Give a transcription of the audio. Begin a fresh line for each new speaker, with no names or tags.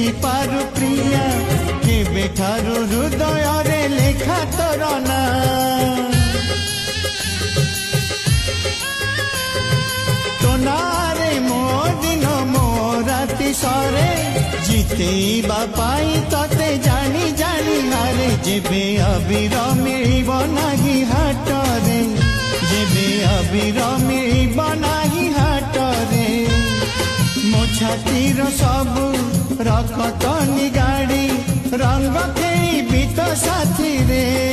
देखि पारु प्रिया केबे ठारु हृदय रे लेखा तोर ना तो नारे मो दिन मो राति सरे जीतेबा पाई तते जानी जानी हारे जेबे अबीर मिलिब नाही हाटरे जेबे अबीर मिलिब नाही हाटरे मो छातीर सबु रखत निगाड़ी रंग खेबी तो साथी रे।